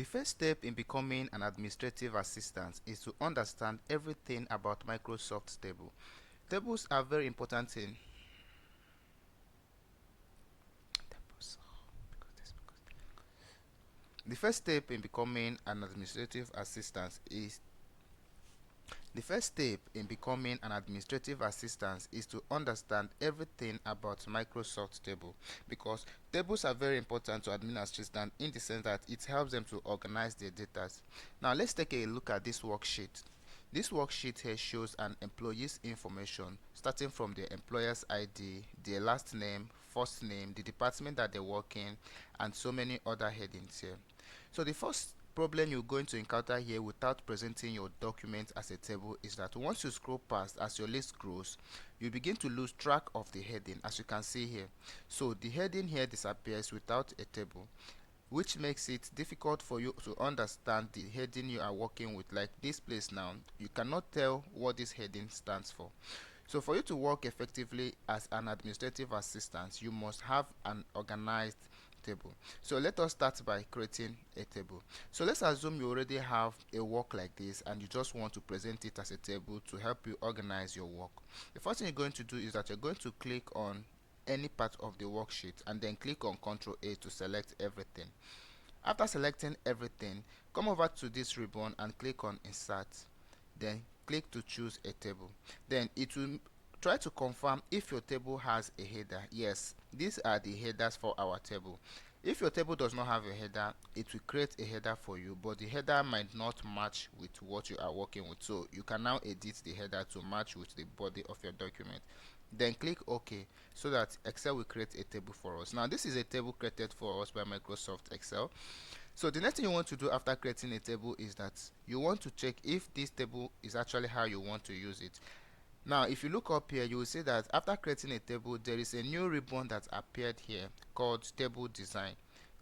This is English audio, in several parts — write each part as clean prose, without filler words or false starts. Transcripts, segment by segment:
The first step in becoming an administrative assistant is to understand everything about Microsoft table. Tables are very important in the first step in becoming an administrative assistant is The first step in becoming an administrative assistant is to understand everything about Microsoft Table, because tables are very important to admin assistants in the sense that it helps them to organize their data. Now let's take a look at this worksheet. This worksheet here shows an employee's information starting from their employer's ID, their last name, first name, the department that they work in, and so many other headings here. So the first problem you're going to encounter here without presenting your document as a table is that once you scroll past, as your list grows, you begin to lose track of the heading, as you can see here. So the heading here disappears without a table, which makes it difficult for you to understand the heading you are working with. Like this place now, you cannot tell what this heading stands for. So for you to work effectively as an administrative assistant, you must have an organized table. So let us start by creating a table. So let's assume you already have a work like this and you just want to present it as a table to help you organize your work. The first thing you're going to do is that you're going to click on any part of the worksheet and then click on Ctrl A to select everything. After selecting everything, come over to this ribbon and click on Insert. Then click to choose a table. Then it will try to confirm if your table has a header. Yes, these are the headers for our table. If your table does not have a header, it will create a header for you, but the header might not match with what you are working with. So you can now edit the header to match with the body of your document. Then click OK so that Excel will create a table for us. Now this is a table created for us by Microsoft Excel. So the next thing you want to do after creating a table is that you want to check if this table is actually how you want to use it. Now if you look up here, you will see that after creating a table, there is a new ribbon that appeared here called Table Design.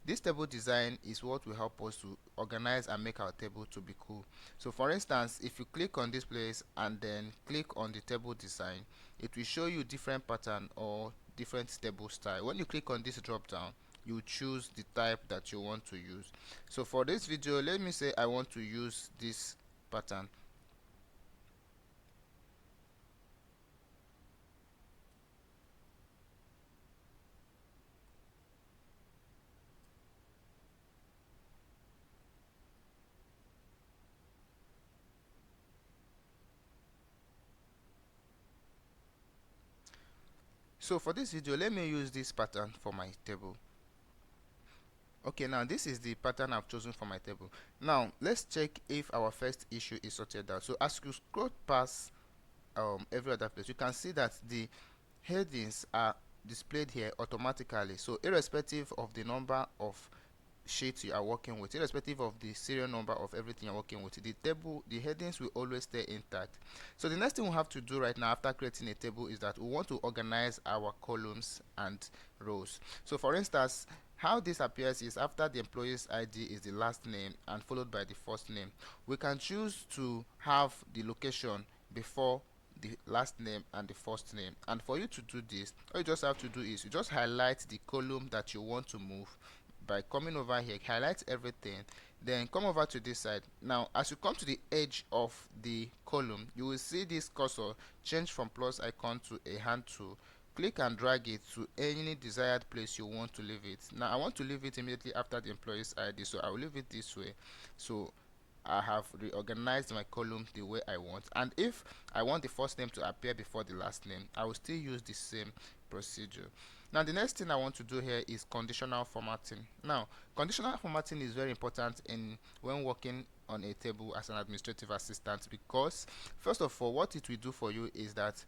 This table design is what will help us to organize and make our table to be cool. So for instance, if you click on this place and then click on the table design, it will show you different pattern or different table style. When you click on this drop down, you choose the type that you want to use. So for this video, let me say I want to use this pattern. So for this video, let me use this pattern for my table. Okay, now this is the pattern I've chosen for my table. Now let's check if our first issue is sorted out. So as you scroll past every other place, you can see that the headings are displayed here automatically. So irrespective of the number of sheets you are working with, irrespective of the serial number of everything you're working with, the headings will always stay intact. So the next thing we have to do right now after creating a table is that we want to organize our columns and rows. So for instance, how this appears is after the employee's ID is the last name and followed by the first name. We can choose to have the location before the last name and the first name, and for you to do this, all you just have to do is you just highlight the column that you want to move by coming over here, highlight everything, then come over to this side. Now as you come to the edge of the column, you will see this cursor change from plus icon to a hand tool. Click and drag it to any desired place you want to leave it. Now I want to leave it immediately after the employee's ID, so I will leave it this way. So I have reorganized my column the way I want, and if I want the first name to appear before the last name, I will still use the same procedure. Now the next thing I want to do here is conditional formatting. Now conditional formatting is very important in when working on a table as an administrative assistant, because first of all, what it will do for you is that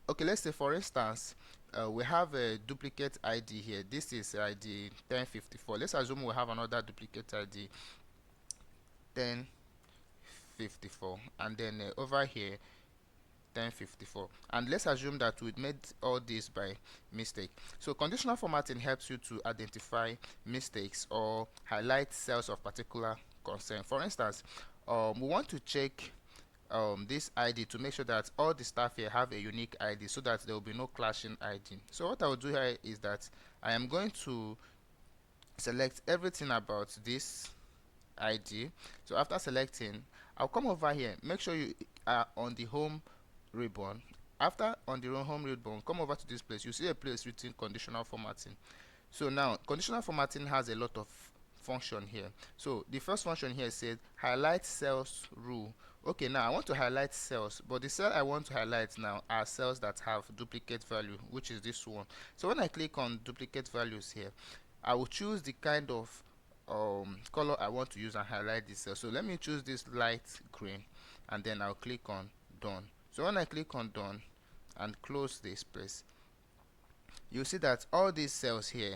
okay, let's say for instance we have a duplicate ID here. This is ID 1054. Let's assume we have another duplicate ID 1054, and then over here 1054, and let's assume that we made all this by mistake. So conditional formatting helps you to identify mistakes or highlight cells of particular concern. For instance, we want to check this ID to make sure that all the staff here have a unique ID so that there will be no clashing ID. So what I will do here is that I am going to select everything about this ID. So after selecting, I'll come over here, make sure you are on the home ribbon. After on the home ribbon, come over to this place, you see a place written conditional formatting. So now conditional formatting has a lot of function here. So the first function here says highlight cells rule. Okay, now I want to highlight cells, but the cell I want to highlight now are cells that have duplicate value, which is this one. So when I click on duplicate values here, I will choose the kind of color I want to use and highlight this cell. So let me choose this light green, and then I'll click on done. So when I click on done and close this place, you see that all these cells here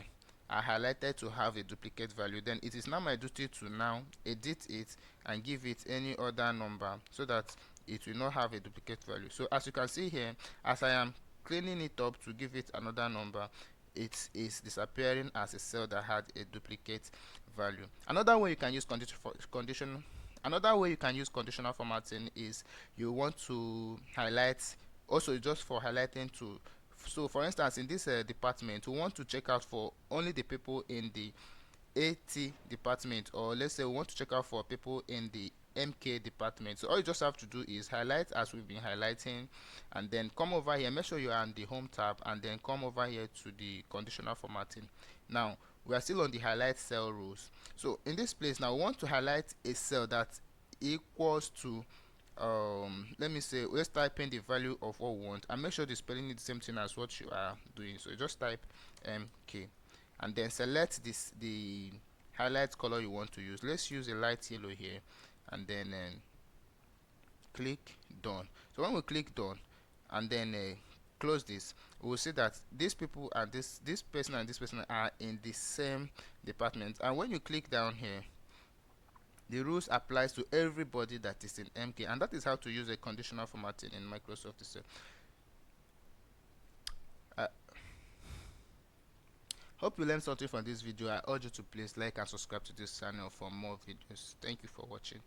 are highlighted to have a duplicate value. Then it is now my duty to now edit it and give it any other number so that it will not have a duplicate value. So as you can see here, as I am cleaning it up to give it another number, it is disappearing as a cell that had a duplicate value. Another way you can use another way you can use conditional formatting is you want to highlight, also just for highlighting to. So for instance, in this department, we want to check out for only the people in the AT department, or let's say we want to check out for people in the MK department. So all you just have to do is highlight as we've been highlighting, and then come over here, make sure you are on the home tab, and then come over here to the conditional formatting. Now we are still on the highlight cell rules. So in this place now, we want to highlight a cell that equals to let me say, let's type in the value of what we want and make sure the spelling is the same thing as what you are doing. So just type MK and then select the highlight color you want to use. Let's use a light yellow here, and then click done. So when we click done and then close this, we will see that these people and this person and this person are in the same department. And when you click down here, the rules applies to everybody that is in MK, and that is how to use a conditional formatting in Microsoft Excel. Hope you learned something from this video. I urge you to please like and subscribe to this channel for more videos. Thank you for watching.